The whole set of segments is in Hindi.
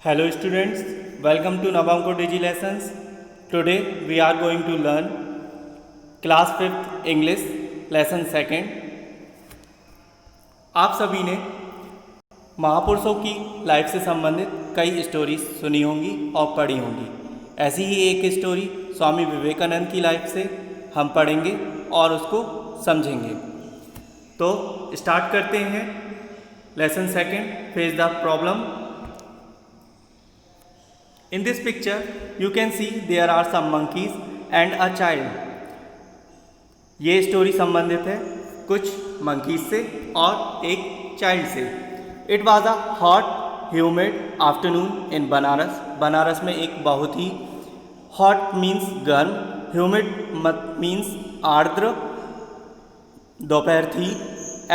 Hello students, welcome to Navamko Digi Lessons. Today we are going to learn class 5th English lesson 2nd. आप सभी ने महापुरुषों की लाइफ से संबंधित कई स्टोरीज सुनी होंगी और पढ़ी होंगी। ऐसी ही एक स्टोरी स्वामी विवेकानंद की लाइफ से हम पढ़ेंगे और उसको समझेंगे। तो स्टार्ट करते हैं lesson 2nd, face the problem. In this picture, you can see there are some monkeys and a child. ये स्टोरी संबंधित है कुछ monkeys से और एक child से। It was a hot, humid afternoon in Banaras. Banaras में एक बहुत ही hot means गर्म, humid means आर्द्र दोपहर थी।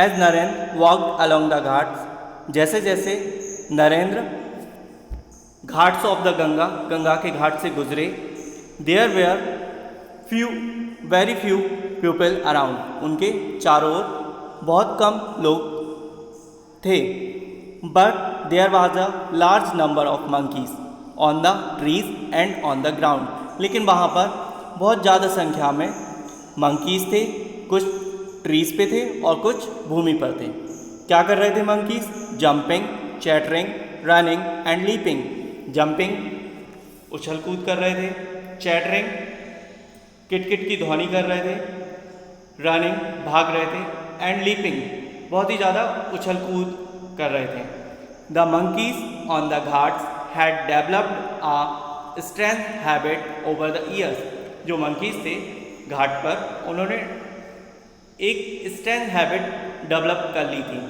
As Narendra walked along the ghats, जैसे जैसे नरेंद्र घाट्स ऑफ द गंगा, गंगा के घाट से गुजरे, there were very few people around, उनके चारों ओर बहुत कम लोग थे। But there was a large number of monkeys on the trees and on the ground, लेकिन वहाँ पर बहुत ज़्यादा संख्या में मंकीज थे, कुछ ट्रीज पे थे और कुछ भूमि पर थे। क्या कर रहे थे monkeys? Jumping, chattering, running and leaping. Jumping उछल कूद कर रहे थे, चैटरिंग किटकिट की ध्वनि कर रहे थे, रनिंग भाग रहे थे एंड लीपिंग बहुत ही ज़्यादा उछल कूद कर रहे थे। The monkeys on the ghats had developed a strength habit over the years. जो मंकीज थे घाट पर, उन्होंने एक स्ट्रेंथ हैबिट डेवलप कर ली थी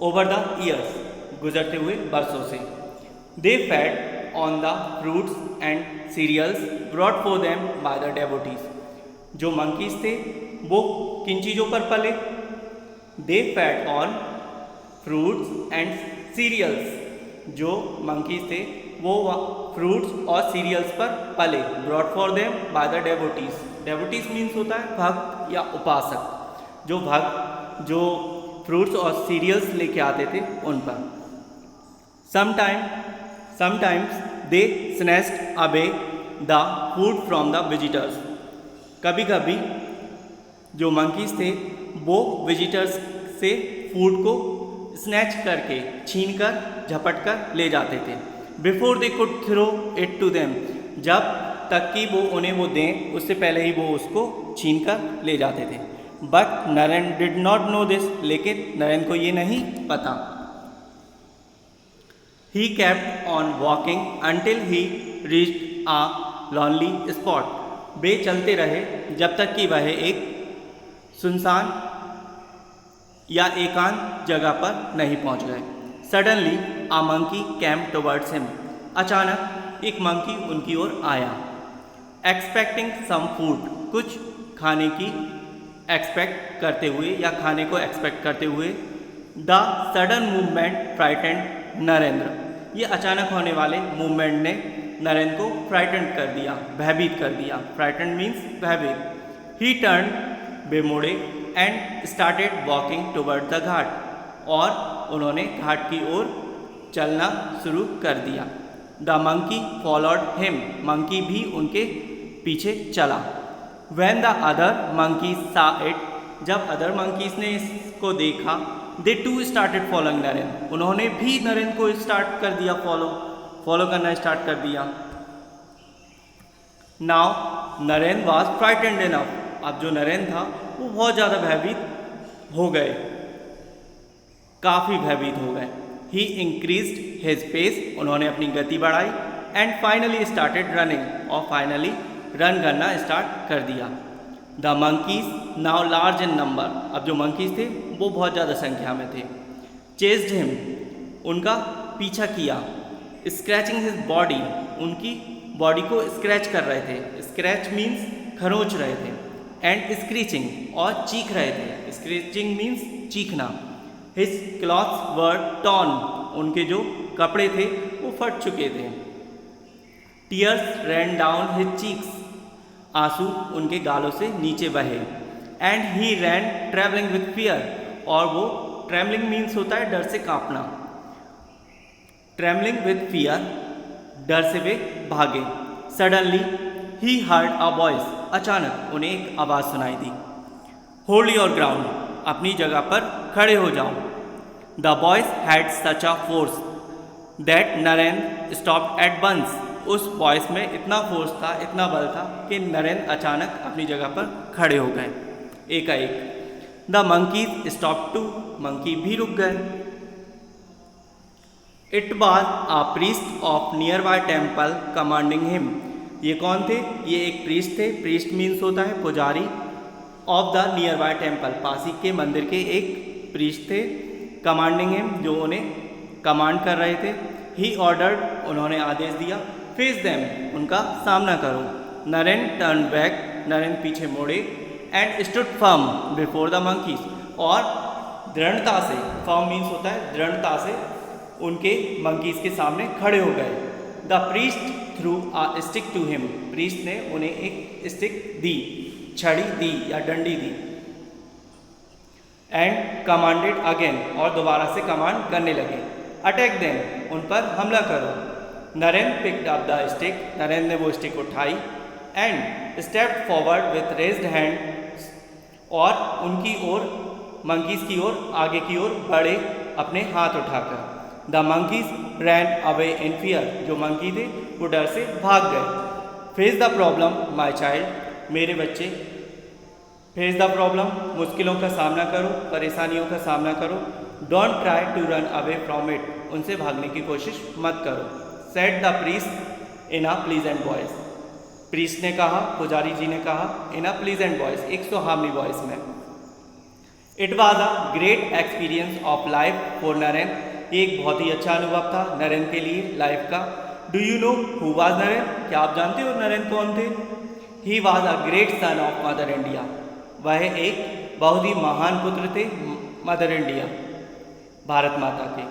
ओवर द ईयर्स, गुजरते हुए वर्षों से। They fed on the fruits and cereals brought for them by the devotees. जो monkeys थे वो किन चीज़ों पर पले? They fed on fruits and cereals. जो monkeys थे वो fruits और cereals पर पले, brought for them by the devotees. Devotees means होता है भक्त या उपासक। जो भक्त जो fruits और cereals लेके आते थे उन पर। Sometimes they snatched away the food from the visitors. कभी कभी जो monkeys थे वो visitors से फूड को स्नैच करके, छीन कर, झपट कर ले जाते थे। Before they could throw it to them, जब तक कि वो उन्हें वो दें उससे पहले ही वो उसको छीन कर ले जाते थे। But Narendra did not know this, लेकिन नरेंद्र को ये नहीं पता। He kept on walking until he reached a lonely spot. वे चलते रहे जब तक कि वह एक सुनसान या एकांत जगह पर नहीं पहुंच गए। Suddenly a monkey came towards him. अचानक एक मंकी उनकी ओर आया। Expecting some food, कुछ खाने की एक्सपेक्ट करते हुए या खाने को एक्सपेक्ट करते हुए। The sudden movement frightened Narendra. ये अचानक होने वाले मूवमेंट ने नरेंद्र को फ्राइटेंड कर दिया, भयभीत कर दिया। फ्राइटेंड मीन्स भयभीत। ही टर्न, वे मुड़े, and started walking toward the ghat, और उन्होंने घाट की ओर चलना शुरू कर दिया। The monkey followed him, monkey भी उनके पीछे चला। When the other monkeys saw it, जब अदर मंकीज ने इसको देखा, they too started following Narendra, उन्होंने भी नरेंद्र को स्टार्ट कर दिया, फॉलो करना स्टार्ट कर दिया। Now Narendra was frightened enough, अब जो नरेंद्र था वो बहुत ज़्यादा भयभीत हो गए, काफ़ी भयभीत हो गए। ही इंक्रीज्ड हिज पेस, उन्होंने अपनी गति बढ़ाई। एंड फाइनली स्टार्टेड रनिंग, और फाइनली रन करना स्टार्ट कर दिया। The monkeys now large in number, अब जो मंकीज थे वो बहुत ज़्यादा संख्या में थे। चेस्ड हिम, उनका पीछा किया। स्क्रैचिंग हिज बॉडी, उनकी बॉडी को स्क्रैच कर रहे थे। स्क्रैच मीन्स खरोंच रहे थे। एंड स्क्रीचिंग, और चीख रहे थे। स्क्रीचिंग मीन्स चीखना। हिज क्लॉथ्स वर टॉर्न, उनके जो कपड़े थे वो फट चुके थे। Tears ran down his cheeks, आंसू उनके गालों से नीचे बहे। And he ran travelling with fear, और वो ट्रैवलिंग मीन्स होता है डर से कांपना। ट्रेमलिंग विथ फियर, डर से वे भागे। Suddenly he heard a voice, अचानक उन्हें एक आवाज़ सुनाई दी। होल्ड योर ग्राउंड, अपनी जगह पर खड़े हो जाओ। The voice had such a force that Narendra stopped at once, उस वॉइस में इतना फोर्स था, इतना बल था कि नरेंद्र अचानक अपनी जगह पर खड़े हो गए एकाएक। The monkeys stop too, monkey भी रुक गए। It was a priest of nearby temple commanding him, ये कौन थे? ये एक प्रीस्ट थे। प्रीस्ट मीन्स होता है पुजारी। Of the nearby temple, पास ही के मंदिर के एक प्रीस्ट थे। कमांडिंग हिम, जो उन्हें कमांड कर रहे थे। ही ऑर्डर्ड, उन्होंने आदेश दिया। फेस देम, उनका सामना करो। नरेन टर्न बैक, नरेन पीछे मोड़े। And stood firm before the monkeys, और दृढ़ता से, फर्म मीन्स होता है दृढ़ता से, उनके मंकीज के सामने खड़े हो गए। The priest threw a stick to him, priest ने उन्हें एक स्टिक दी, छड़ी दी या डंडी दी। एंड कमांडेड अगेन, और दोबारा से कमांड करने लगे। अटैक देम, उन पर हमला करो। Narendra picked up the stick, Narendra ने वो स्टिक उठाई। And step forward with raised hand, और उनकी ओर, मंकीज की ओर, आगे की ओर बढ़े अपने हाथ उठाकर। The monkeys ran away in fear, जो मंकी थे वो डर से भाग गए। Face the problem my child, मेरे बच्चे। फेस द प्रॉब्लम, मुश्किलों का सामना करो, परेशानियों का सामना करो। Don't try to run away from it, उनसे भागने की कोशिश मत करो। Said the priest in a pleasant voice, priest ने कहा, पुजारी जी ने कहा, इन अ प्लीजेंट वॉइस, एक सुहावनी वॉइस में। It was a great experience of life for Naren, एक बहुत ही अच्छा अनुभव था नरेन के लिए लाइफ का। Do you know who was Naren, क्या आप जानते हो नरेन कौन थे? He was a great son of mother India, वह एक बहुत ही महान पुत्र थे मदर इंडिया, भारत माता के।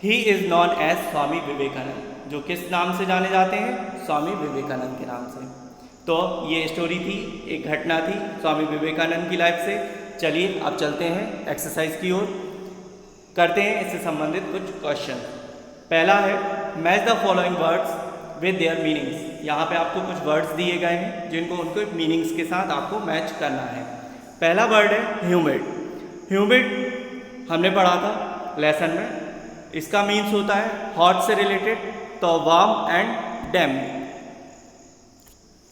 He is non as Swami Vivekananda, जो किस नाम से जाने जाते हैं? स्वामी विवेकानंद के नाम से। तो ये स्टोरी थी, एक घटना थी स्वामी विवेकानंद की लाइफ से। चलिए अब चलते हैं एक्सरसाइज की ओर, करते हैं इससे संबंधित कुछ क्वेश्चन। पहला है match the following words with their meanings, यहाँ पे आपको कुछ वर्ड्स दिए गए हैं जिनको उनको मीनिंग्स के साथ आपको मैच करना है। पहला वर्ड है ह्यूमिड। ह्यूमिड हमने पढ़ा था लेसन में, इसका मीन्स होता है हॉट से रिलेटेड, तो warm and damp.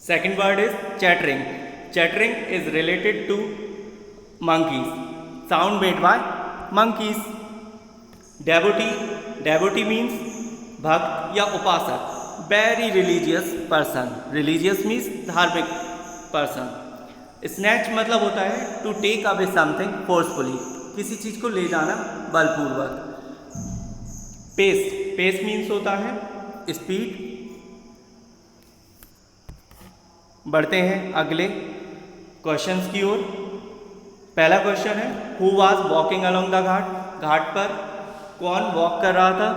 Second word is chattering. Chattering is related to monkeys, sound made by monkeys. Devotee, devotee means भक्त या उपासक। Very religious person, religious means धार्मिक person. Snatch मतलब होता है to take away something forcefully, किसी चीज को ले जाना बलपूर्वक। Pace, pace means होता है स्पीड। बढ़ते हैं अगले क्वेश्चंस की ओर। पहला क्वेश्चन है who was walking along the ghat, घाट पर कौन वॉक कर रहा था?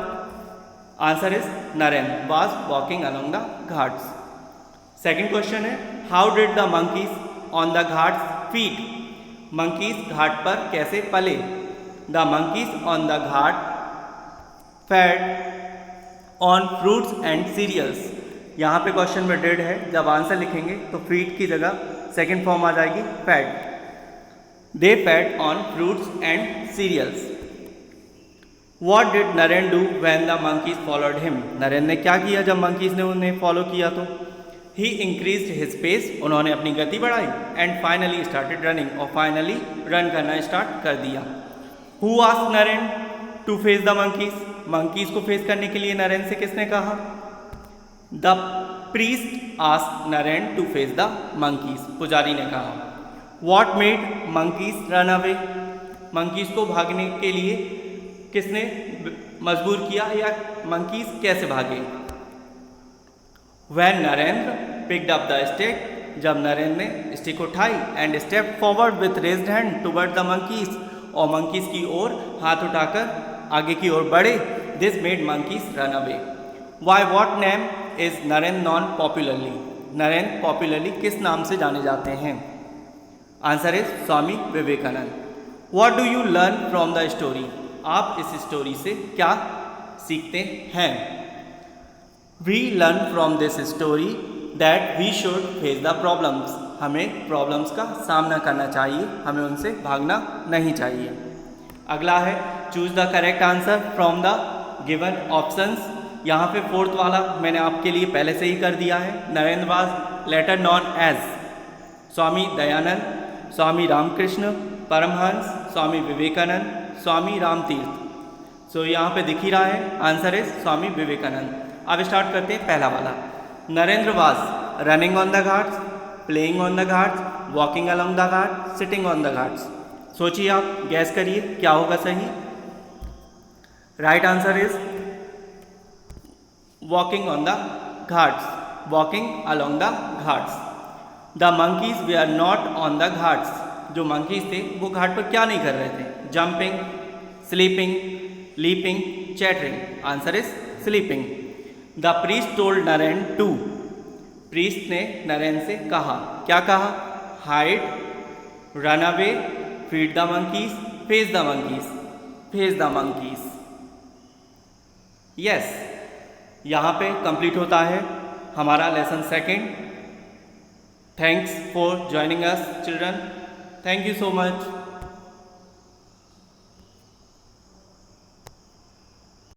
Answer is Naren was walking along the ghats. Second question है how did the monkeys on the ghats feed, monkeys घाट पर कैसे पले? The monkeys on the ghat fed on fruits and cereals. यहाँ पे क्वेश्चन में डिड है, जब आंसर लिखेंगे तो फीड की जगह सेकेंड फॉर्म आ जाएगी fade. They fed on fruits and cereals. What did Naren do when the monkeys followed him? Naren ने क्या किया जब monkeys ने उन्हें फॉलो किया तो? He increased his pace, उन्होंने अपनी गति बढ़ाई। And finally started running, और finally रन करना स्टार्ट कर दिया। Who asked Naren to face the monkeys? monkeys को फेस करने के लिए नरेन से किसने कहा? The priest asked Naren to face the monkeys, पुजारी ने कहा। What made monkeys run away? monkeys को भागने के लिए किसने मजबूर किया या monkeys कैसे भागे? When Narendra picked up the stick, जब नरेंद्र ने स्टिक उठाई and stepped forward with raised hand toward the monkeys, और monkeys की ओर हाथ उठाकर आगे की ओर बढ़े, this made monkeys run away. Why what name is Narendra known popularly? Narendra popularly किस नाम से जाने जाते हैं? Answer is Swami Vivekananda. What do you learn from the story? आप इस स्टोरी से क्या सीखते हैं। We learn from this story that we should face the problems. हमें प्रॉब्लम्स का सामना करना चाहिए, हमें उनसे भागना नहीं चाहिए। अगला है choose the correct answer from the given options. यहाँ पे फोर्थ वाला मैंने आपके लिए पहले से ही कर दिया है। Narendra was later known as Swami Dayanand, Swami Ramakrishna Paramhansa, Swami Vivekananda, Swami Ramtirth. So यहाँ पे दिख ही रहा है, आंसर इज स्वामी विवेकानंद। अब स्टार्ट करते हैं पहला वाला। Narendra was running on the ghats, playing on the ghats, walking along the ghat, sitting on the ghats. सोचिए आप, गैस करिए क्या होगा सही। Right answer is walking on the ghats, walking along the ghats. The monkeys वे are not on the ghats. जो मंकीज थे वो घाट पर क्या नहीं कर रहे थे? Jumping, sleeping, leaping, chattering. Answer is sleeping. The priest told Naren to. Priest ने नरेन से कहा, क्या कहा? Hide, run away, feed the monkeys, face the monkeys, face the monkeys. Yes, यहाँ पे कंप्लीट होता है हमारा lesson second. Thanks for joining us children. Thank you so much.